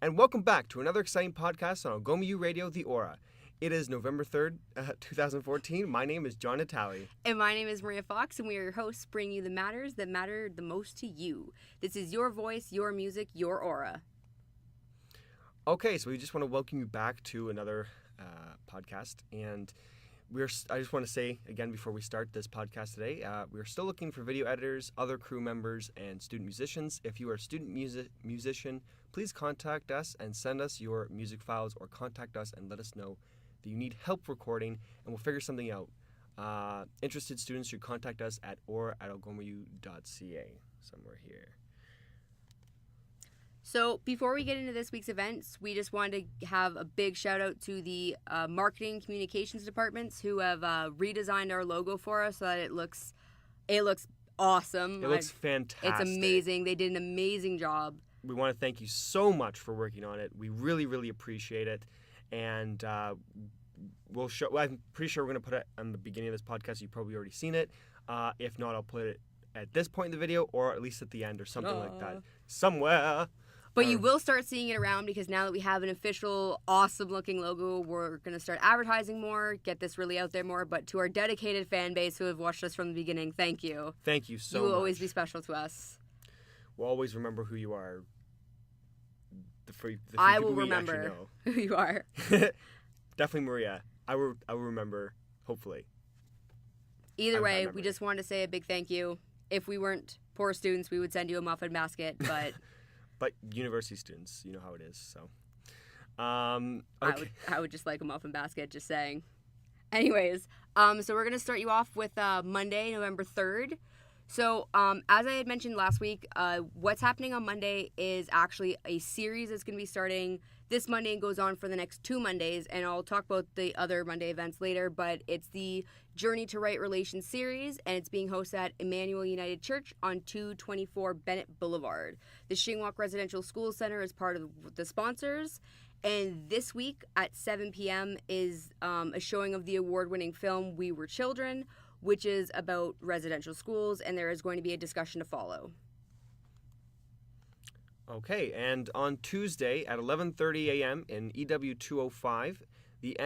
and welcome back to another exciting podcast on Algoma U Radio, The Aura. It is November 3rd, 2014. My name is Jon Natale. And my name is Maria Fox, and we are your hosts, bringing you the matters that matter the most to you. This is your voice, your music, your aura. Okay, so we just want to welcome you back to another podcast, and I just want to say again before we start this podcast today, we're still looking for video editors, other crew members, and student musicians. If you are a student musician, please contact us and send us your music files, or contact us and let us know that you need help recording, and we'll figure something out. Interested students should contact us at or@algomau.ca, somewhere here. So before we get into this week's events, we just wanted to have a big shout out to the marketing communications departments who have redesigned our logo for us so that it looks awesome. It looks fantastic. It's amazing. They did an amazing job. We want to thank you so much for working on it. We really, really appreciate it. And we'll show. Well, I'm pretty sure we're going to put it on the beginning of this podcast. You've probably already seen it. If not, I'll put it at this point in the video, or at least at the end, or something like that. Somewhere. But you will start seeing it around, because now that we have an official, awesome-looking logo, we're going to start advertising more, get this really out there more. But to our dedicated fan base who have watched us from the beginning, thank you. Thank you so much. You will always be special to us. We'll always remember who you are. I will remember who you are. Definitely Maria. I will remember, hopefully. Either way, we just wanted to say a big thank you. If we weren't poor students, we would send you a muffin basket, but... But university students, you know how it is, so... Okay. I would just like a muffin basket, just saying. Anyways, so we're going to start you off with Monday, November 3rd. So, as I had mentioned last week, what's happening on Monday is actually a series that's going to be starting this Monday and goes on for the next 2 Mondays, and I'll talk about the other Monday events later, but it's the Journey to Right Relations series, and it's being hosted at Emmanuel United Church on 224 Bennett Boulevard. The Shingwalk Residential School Center is part of the sponsors, and this week at 7 p.m. is a showing of the award-winning film We Were Children, which is about residential schools, and there is going to be a discussion to follow. Okay, and on Tuesday at 11:30 a.m. in EW 205, the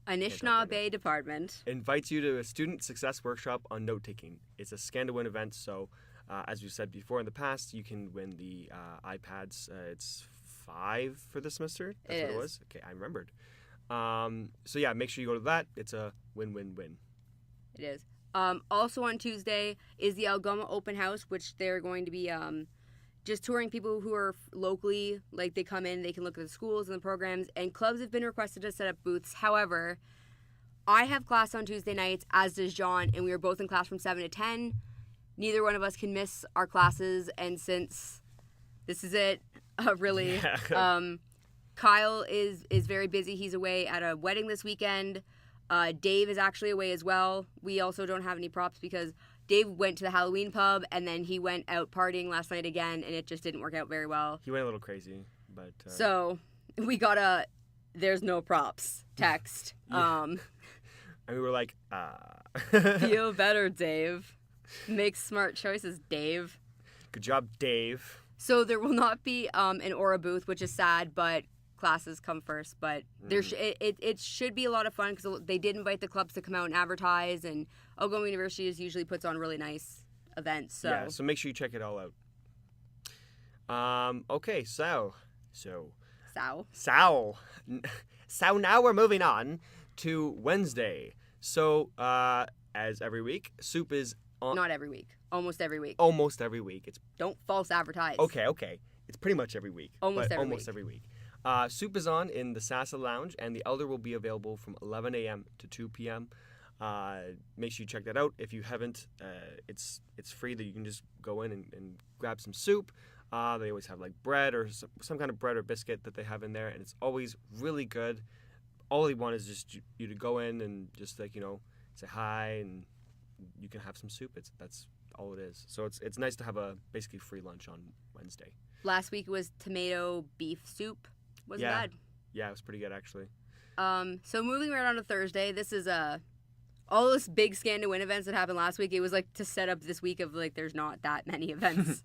Anishinaabe Department invites you to a student success workshop on note-taking. It's a scan-to-win event, so as we said before in the past, you can win the iPads. It's 5 for the semester. That's what it was? Okay, I remembered. So yeah, make sure you go to that. It's a win-win-win. It is. Also on Tuesday is the Algoma Open House, which they're going to be just touring people who are locally, like they come in, they can look at the schools and the programs, and clubs have been requested to set up booths. However, I have class on Tuesday nights, as does John, and we are both in class from 7 to 10. Neither one of us can miss our classes, and since this is it, really, Kyle is very busy. He's away at a wedding this weekend. Dave is actually away as well. We also don't have any props because Dave went to the Halloween pub and then he went out partying last night again, and it just didn't work out very well. He went a little crazy, but... So, we got a there's no props text. And we were like, Feel better, Dave. Make smart choices, Dave. Good job, Dave. So, there will not be an Aura booth, which is sad, but... classes come first, but it should be a lot of fun because they did invite the clubs to come out and advertise, and Algoma University usually puts on really nice events. So yeah, so make sure you check it all out. Okay, so now we're moving on to Wednesday. So as every week, soup is on. Not every week. Almost every week. Almost every week. Don't false advertise. Okay. It's pretty much every week. Almost every week. Soup is on in the Sasa Lounge, and the Elder will be available from 11 a.m. to 2 p.m. Make sure you check that out. If you haven't, it's free. That you can just go in and grab some soup. They always have like bread or some kind of bread or biscuit that they have in there, and it's always really good. All they want is just you to go in and just say hi, and you can have some soup. That's all it is. So it's nice to have a basically free lunch on Wednesday. Last week was tomato beef soup. Wasn't bad. Yeah, it was pretty good actually. So moving right on to Thursday, this is all those big scan to win events that happened last week. It was like to set up this week of like there's not that many events.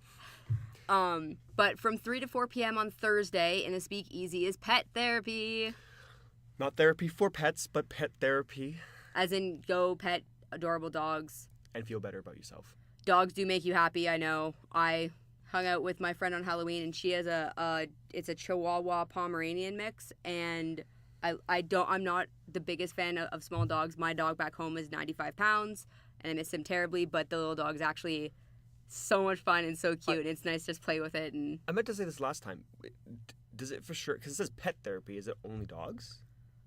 But from 3 to 4 p.m. on Thursday in the Speakeasy is pet therapy. Not therapy for pets, but pet therapy. As in, go pet adorable dogs. And feel better about yourself. Dogs do make you happy, I know. I hung out with my friend on Halloween, and she has it's a Chihuahua Pomeranian mix, and I'm not the biggest fan of small dogs. My dog back home is 95 pounds, and I miss him terribly, but the little dog's actually so much fun and so cute, and it's nice to just play with it. And I meant to say this last time. Does it for sure, because it says pet therapy, is it only dogs?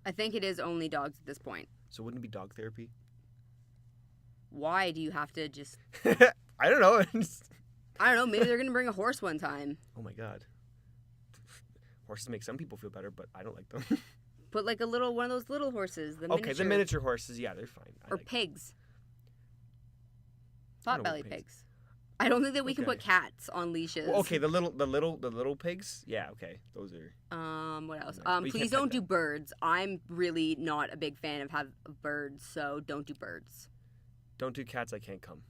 I think it is only dogs at this point. So wouldn't it be dog therapy? Why do you have to just... I don't know. I don't know. Maybe they're going to bring a horse one time. Oh, my God. Horses make some people feel better, but I don't like them. Put like one of those little horses. The miniature horses, yeah, they're fine. Or pigs. Potbelly pigs. I don't think that we can put cats on leashes. Well, okay, the little pigs. Yeah, okay, those are. What else? Please don't do birds. I'm really not a big fan of birds, so don't do birds. Don't do cats. I can't come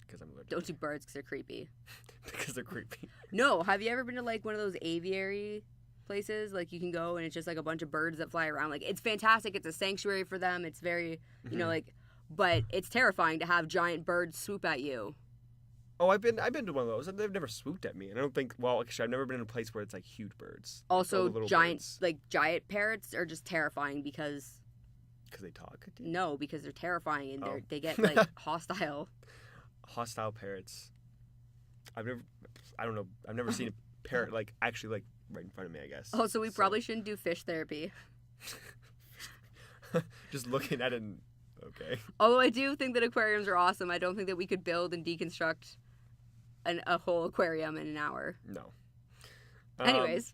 because I'm allergic. Don't do birds because they're creepy. Because they're creepy. No, have you ever been to like one of those aviary places? Like you can go and it's just like a bunch of birds that fly around. Like it's fantastic. It's a sanctuary for them. It's very, but it's terrifying to have giant birds swoop at you. Oh, I've been to one of those. They've never swooped at me, and I don't think. Well, actually, I've never been in a place where it's like huge birds. Also, giant parrots are just terrifying because they talk. No, because they're terrifying and they get like hostile. Hostile parrots. I've never seen a parrot actually right in front of me, I guess. Oh, so we probably shouldn't do fish therapy. Just looking at it. Okay. Although I do think that aquariums are awesome. I don't think that we could build and deconstruct a whole aquarium in an hour. No. Anyways,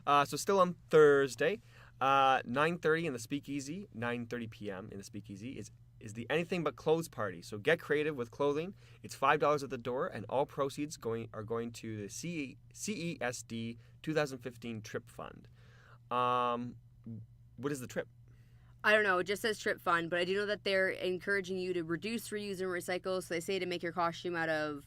so still on Thursday, 9:30 in the Speakeasy, 9:30 p.m. in the Speakeasy is the Anything But Clothes party. So get creative with clothing. It's $5 at the door, and all proceeds are going to the CESD 2015 Trip Fund. What is the trip? I don't know. It just says Trip Fund, but I do know that they're encouraging you to reduce, reuse, and recycle. So they say to make your costume out of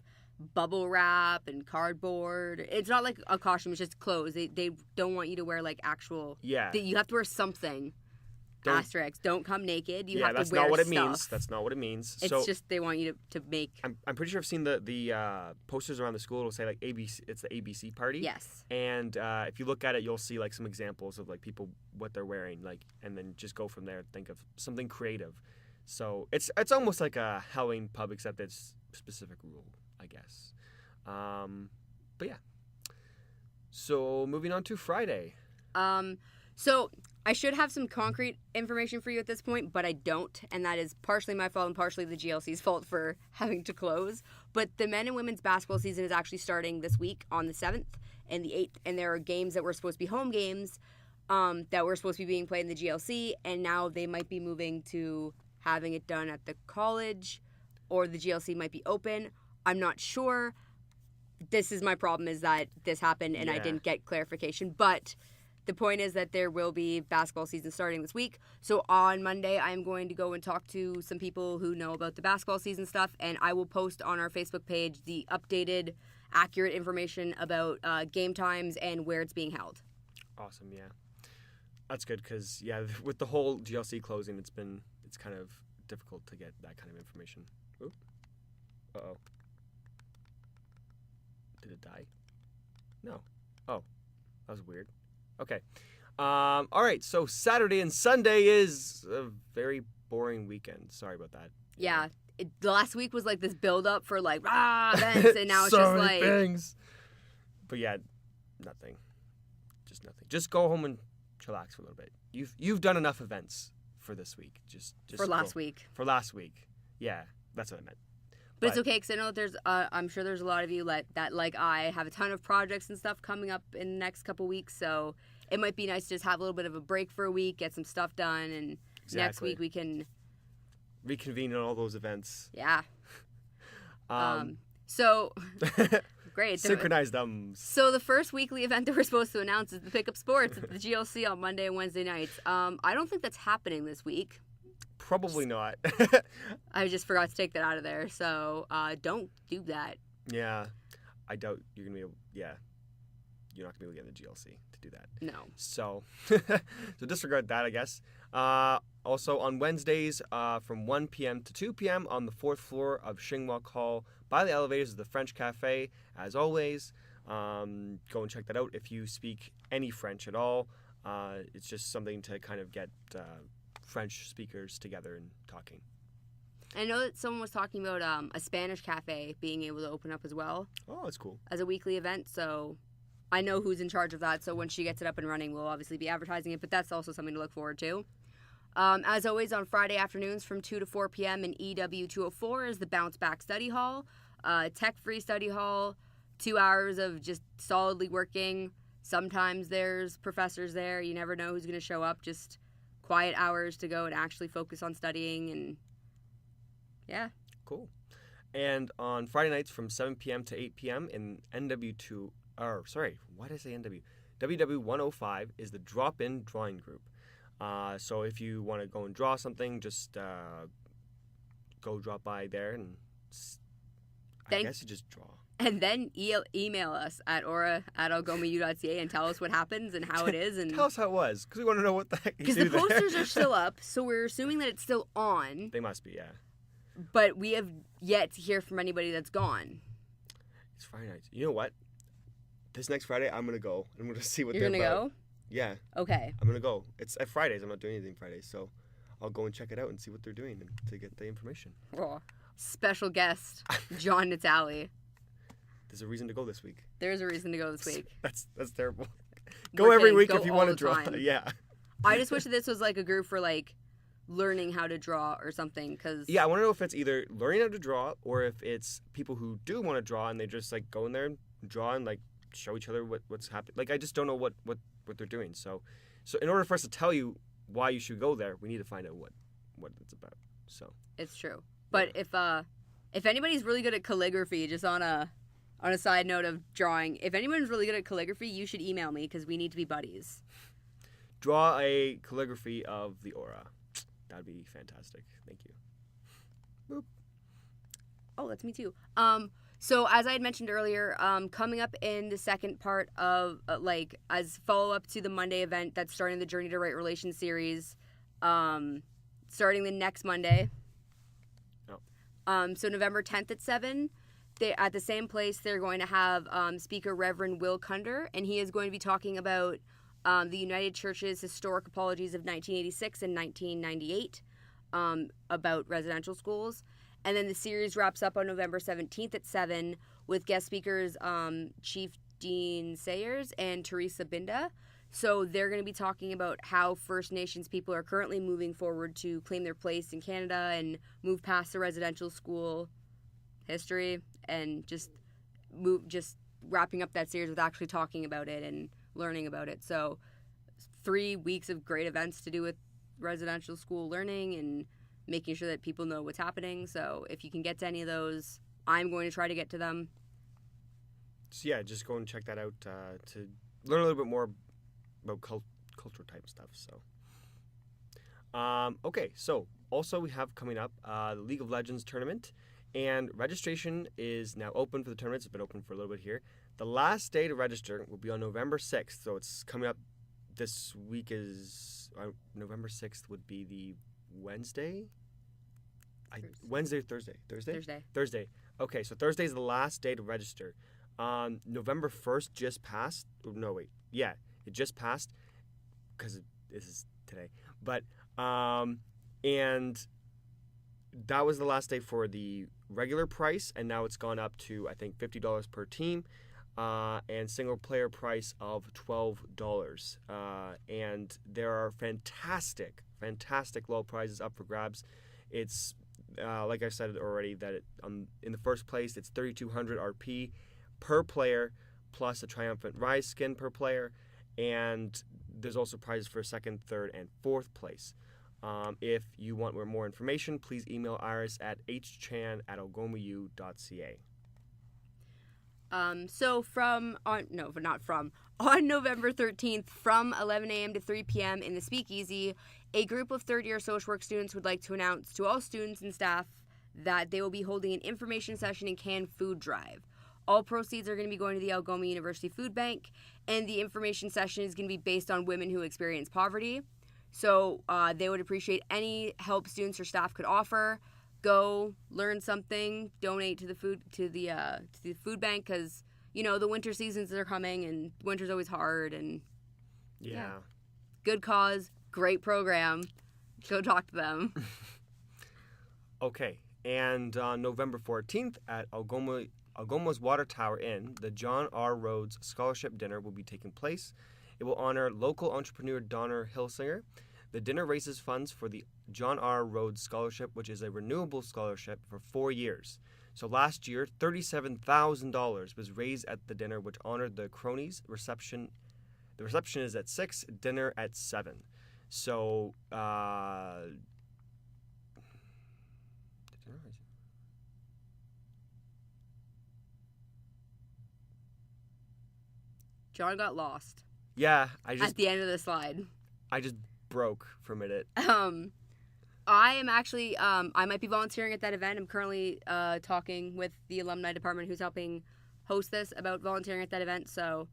bubble wrap and cardboard. It's not like a costume; it's just clothes. They don't want you to wear like actual. Yeah. You have to wear something. Asterisk. Don't come naked. You have to wear that's not what stuff. it means. That's not what it means. It's just they want you to make. I'm pretty sure I've seen the posters around the school. It'll say like ABC. It's the ABC party. Yes. And if you look at it, you'll see like some examples of like people what they're wearing, like, and then just go from there. Think of something creative. So it's almost like a Halloween pub, except it's specific rule, I guess. But yeah. So moving on to Friday. So I should have some concrete information for you at this point, but I don't, and that is partially my fault and partially the GLC's fault for having to close. But the men and women's basketball season is actually starting this week on the 7th and the 8th, and there are games that were supposed to be home games that were supposed to be being played in the GLC, and now they might be moving to having it done at the college, or the GLC might be open. I'm not sure. This is my problem, is that this happened and I didn't get clarification, but the point is that there will be basketball season starting this week. So on Monday, I'm going to go and talk to some people who know about the basketball season stuff, and I will post on our Facebook page the updated, accurate information about game times and where it's being held. Awesome, yeah. That's good because, with the whole GLC closing, it's kind of difficult to get that kind of information. Oop. Uh-oh. Did it die? No. Oh, that was weird. Okay. All right. So Saturday and Sunday is a very boring weekend. Sorry about that. Yeah. The last week was like this build up for like events, and now it's just like things. But yeah, nothing. Just nothing. Just go home and chillax for a little bit. You've done enough events for this week. Just for last week. For last week. Yeah, that's what I meant. But it's okay, because I know that there's, I'm sure there's a lot of you that, like I, have a ton of projects and stuff coming up in the next couple weeks, so it might be nice to just have a little bit of a break for a week, get some stuff done, and next week we can reconvene on all those events. Yeah. So, great. Synchronize them. So the first weekly event that we're supposed to announce is the Pickup Sports at the GLC on Monday and Wednesday nights. I don't think that's happening this week. Probably not. I just forgot to take that out of there, so don't do that. Yeah. I doubt you're going to be able, you're not going to be able to get in the GLC to do that. No. So, so disregard that, I guess. Also on Wednesdays from 1 p.m. to 2 p.m. on the 4th floor of Shingwalk Hall by the elevators of the French Cafe, as always. Go and check that out if you speak any French at all. It's just something to kind of get French speakers together and talking. I know that someone was talking about a Spanish cafe being able to open up as well. Oh, that's cool. As a weekly event, so I know who's in charge of that, so when she gets it up and running, we'll obviously be advertising it, but that's also something to look forward to. As always, on Friday afternoons from 2 to 4 p.m. in EW 204 is the Bounce Back Study Hall, tech-free study hall, 2 hours of just solidly working. Sometimes there's professors there. You never know who's going to show up. Just quiet hours to go and actually focus on studying, and yeah. Cool. And on Friday nights from 7 p.m. to 8 p.m. in NW2, why did I say NW? WW 105 is the drop-in drawing group. So if you want to go and draw something, just go drop by there and I guess you just draw. And then email us at aura@algomau.ca and tell us what happens and how it is. And tell us how it was, because we want to know what the heck you do because the posters there. are still up, so we're assuming that it's still on. They must be, yeah. But we have yet to hear from anybody that's gone. It's Friday night. You know what? This next Friday, I'm going to go. I'm going to see what You're they're gonna about. go? Yeah. Okay. I'm going to go. It's at Fridays. I'm not doing anything Fridays, so I'll go and check it out and see what they're doing and to get the information. Oh, special guest, Jon Natale. There's a reason to go this week. There's a reason to go this week. That's terrible. Go every week if you want to draw. Time. Yeah. I just wish that this was like a group for like learning how to draw or something. Cause yeah, I want to know if it's either learning how to draw or if it's people who do want to draw and they just like go in there and draw and like show each other what's happening. Like I just don't know what they're doing. So in order for us to tell you why you should go there, we need to find out what it's about. So it's true. But if anybody's really good at calligraphy, just on a side note of drawing, if anyone's really good at calligraphy, you should email me because we need to be buddies. Draw a calligraphy of the aura. That'd be fantastic. Thank you. Boop. Oh, that's me too. So as I had mentioned earlier, coming up in the second part of as follow up to the Monday event that's starting the Journey to Right Relations series, starting the next Monday. Oh. So November 10th at 7. At the same place, they're going to have speaker Reverend Will Kunder, and he is going to be talking about the United Church's historic apologies of 1986 and 1998 about residential schools. And then the series wraps up on November 17th at 7 with guest speakers Chief Dean Sayers and Teresa Binda. So they're going to be talking about how First Nations people are currently moving forward to claim their place in Canada and move past the residential school history and just wrapping up that series with actually talking about it and learning about it. So 3 weeks of great events to do with residential school learning and making sure that people know what's happening. So if you can get to any of those, I'm going to try to get to them. So yeah, just go and check that out to learn a little bit more about cultural type stuff. So okay, so also we have coming up the League of Legends tournament, and registration is now open for the tournament. It's been open for a little bit here. The last day to register will be on November 6th, so it's coming up this week. Is November 6th would be the Wednesday? Wednesday or Thursday? Thursday. Okay, so Thursday is the last day to register. November 1st just passed. No, wait. Yeah, it just passed because this is today. But, and that was the last day for the regular price, and now it's gone up to, I think, $50 per team, and single player price of $12. And there are fantastic low prizes up for grabs. It's, like I said already, that in the first place, it's 3,200 RP per player, plus a Triumphant Rise skin per player, and there's also prizes for second, third, and fourth place. If you want more information, please email Iris at hchan@algomau.ca. On November 13th, from 11 a.m. to 3 p.m. in the Speakeasy, a group of third-year social work students would like to announce to all students and staff that they will be holding an information session and canned food drive. All proceeds are going to be going to the Algoma University Food Bank, and the information session is going to be based on women who experience poverty. So they would appreciate any help students or staff could offer. Go learn something, donate to the food bank, because the winter seasons are coming, and winter's always hard. And yeah. Good cause, great program. Go talk to them. Okay, and on November 14th at Algoma's Water Tower Inn, the John R. Rhodes Scholarship Dinner will be taking place. It will honor local entrepreneur Donner Hilsinger. The dinner raises funds for the John R. Rhodes Scholarship, which is a renewable scholarship for 4 years. So last year, $37,000 was raised at the dinner, which honored the cronies. The reception is at 6, dinner at 7. So, John got lost. Yeah, at the end of the slide. I just broke for a minute. I am actually, I might be volunteering at that event. I'm currently talking with the alumni department who's helping host this about volunteering at that event. So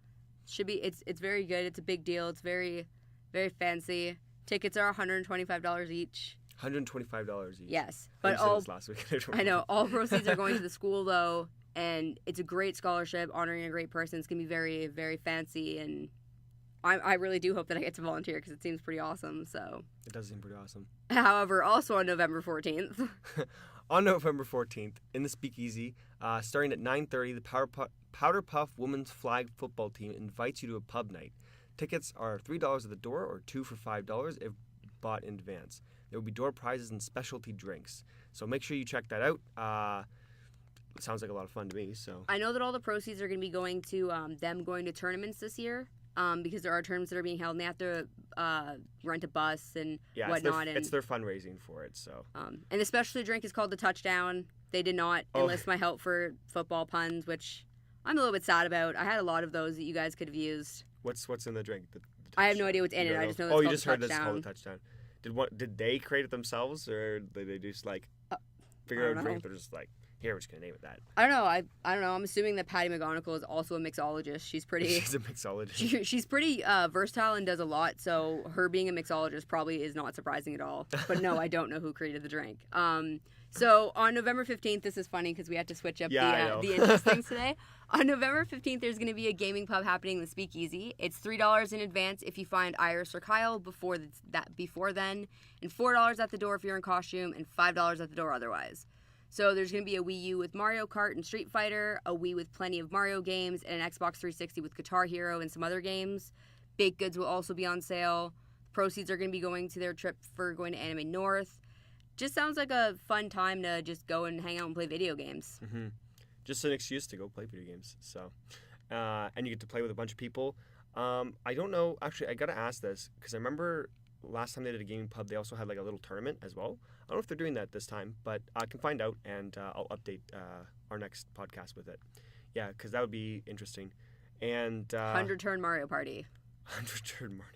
it's very good. It's a big deal. It's very, very fancy. Tickets are $125 each. $125 each. Yes, but all last week. I know all proceeds are going to the school though, and it's a great scholarship honoring a great person. It's gonna be very, very fancy, and I really do hope that I get to volunteer because it seems pretty awesome. So it does seem pretty awesome. However, also on November 14th. On November 14th, in the Speakeasy, starting at 9:30, the Powder Puff Women's Flag Football Team invites you to a pub night. Tickets are $3 at the door or 2 for $5 if bought in advance. There will be door prizes and specialty drinks. So make sure you check that out. It sounds like a lot of fun to me. So I know that all the proceeds are going to be going to them going to tournaments this year. Because there are tournaments that are being held, and they have to rent a bus and whatnot. It's their fundraising for it. So, and the specialty drink is called the Touchdown. They did not enlist my help for football puns, which I'm a little bit sad about. I had a lot of those that you guys could have used. What's in the drink? The I have no idea what's in it. I just know. It's you called just the heard Touchdown. it's called the Touchdown. Did they create it themselves, or did they just figure out a drink? They're just here, we're just gonna name it that. I don't know. I don't know. I'm assuming that Patty McGonigal is also a mixologist. She's pretty. She's a mixologist. She's pretty versatile and does a lot. So her being a mixologist probably is not surprising at all. But no, I don't know who created the drink. So on November 15th, this is funny because we had to switch up the interest things today. On November 15th, there's going to be a gaming pub happening in the Speakeasy. It's $3 in advance if you find Iris or Kyle before then, and $4 at the door if you're in costume, and $5 at the door otherwise. So there's going to be a Wii U with Mario Kart and Street Fighter, a Wii with plenty of Mario games, and an Xbox 360 with Guitar Hero and some other games. Baked goods will also be on sale. Proceeds are going to be going to their trip for going to Anime North. Just sounds like a fun time to just go and hang out and play video games. Mm-hmm. Just an excuse to go play video games. So, and you get to play with a bunch of people. I don't know. Actually, I got to ask this because I remember last time they did a gaming pub, they also had a little tournament as well. I don't know if they're doing that this time, but I can find out and I'll update our next podcast with it. Yeah, because that would be interesting. And 100-turn Mario Party. 100-turn Mario Party.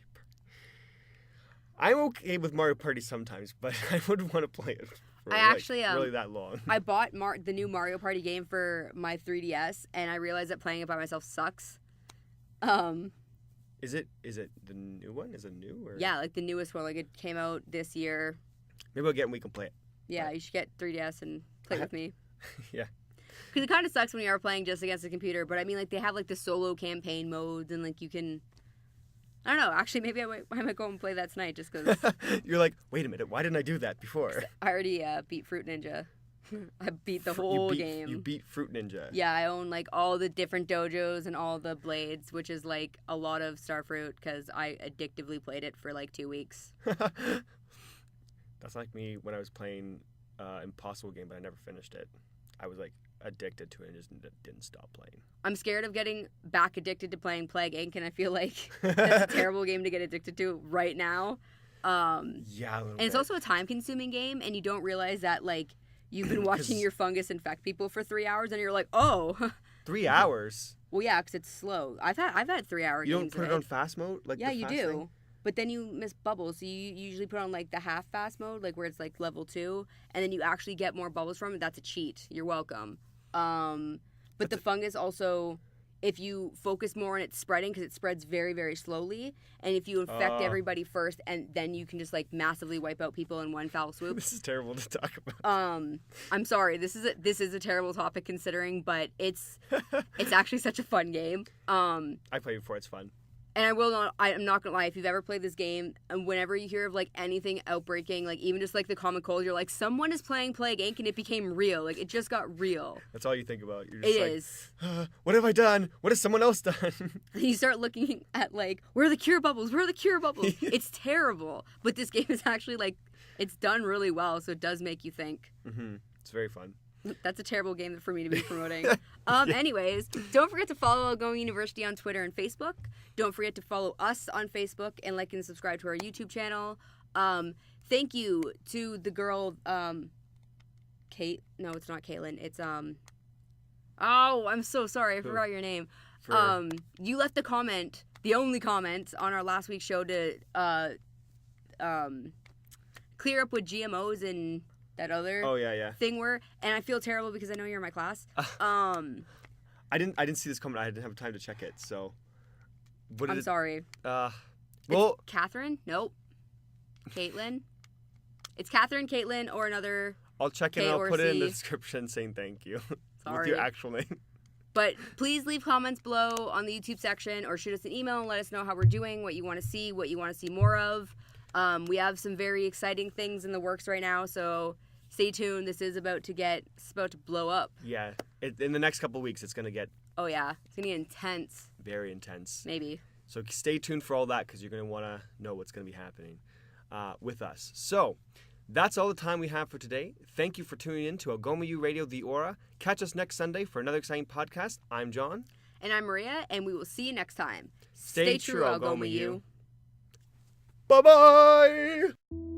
I'm okay with Mario Party sometimes, but I wouldn't want to play it for really that long. I bought the new Mario Party game for my 3DS, and I realized that playing it by myself sucks. Is it the new one? Is it new? Or? Yeah, the newest one. It came out this year. Maybe we'll get it and we can play it. Yeah, but you should get 3DS and play with me. Yeah. Because it kind of sucks when you are playing just against the computer, but I mean, they have the solo campaign modes, and you can. I don't know. Actually, maybe I might go and play that tonight just because. You're like, wait a minute. Why didn't I do that before? I already beat Fruit Ninja. I beat the whole game. You beat Fruit Ninja. Yeah, I own all the different dojos and all the blades, which is a lot of Starfruit because I addictively played it for 2 weeks. That's like me when I was playing Impossible Game, but I never finished it. I was addicted to it and just didn't stop playing. I'm scared of getting back addicted to playing Plague Inc., and I feel like that's a terrible game to get addicted to right now. Yeah, and it's also a time-consuming game, and you don't realize that you've been watching your fungus infect people for 3 hours, and you're like, oh. 3 hours? Well, yeah, because it's slow. I've had 3-hour games. You don't put it on fast mode? Yeah, you do. Thing? But then you miss bubbles, so you usually put on the half fast mode, where it's level 2, and then you actually get more bubbles from it. That's a cheat. You're welcome. But the fungus also, if you focus more on it spreading, because it spreads very, very slowly, and if you infect everybody first, and then you can just like massively wipe out people in one foul swoop. This is terrible to talk about. I'm sorry. This is a terrible topic considering, but it's actually such a fun game. I played before. It's fun. And I'm not gonna lie, if you've ever played this game, and whenever you hear of like anything outbreaking, like even just like the common cold, you're like, someone is playing Plague Inc. and it became real. Like it just got real. That's all you think about. You're just It like, is. What have I done? What has someone else done? You start looking at like, where are the cure bubbles? Where are the cure bubbles? It's terrible. But this game is actually like, it's done really well, so it does make you think. Mm-hmm. It's very fun. That's a terrible game for me to be promoting. Anyways, don't forget to follow Algoma University on Twitter and Facebook. Don't forget to follow us on Facebook and like and subscribe to our YouTube channel. Thank you to the girl, Kate. No, it's not Caitlin. It's Oh, I'm so sorry. I forgot your name. You left a comment, the only comment on our last week's show to clear up with GMOs and that other thing were, and I feel terrible because I know you're in my class. I didn't see this comment. I didn't have time to check it. So, I'm sorry. Well, it's Catherine? Nope. Caitlin. It's Catherine, Caitlin, or another. I'll check it and I'll put it in the description saying thank you. Sorry. With your actual name. But please leave comments below on the YouTube section or shoot us an email and let us know how we're doing, what you want to see, what you want to see more of. We have some very exciting things in the works right now, so stay tuned. This is about to blow up. Yeah. In the next couple of weeks, it's going to get... Oh, yeah. It's going to get intense. Very intense. Maybe. So stay tuned for all that because you're going to want to know what's going to be happening with us. So that's all the time we have for today. Thank you for tuning in to Algoma U Radio, The Aura. Catch us next Sunday for another exciting podcast. I'm John. And I'm Maria, and we will see you next time. Stay true, Algoma U. U. Bye-bye!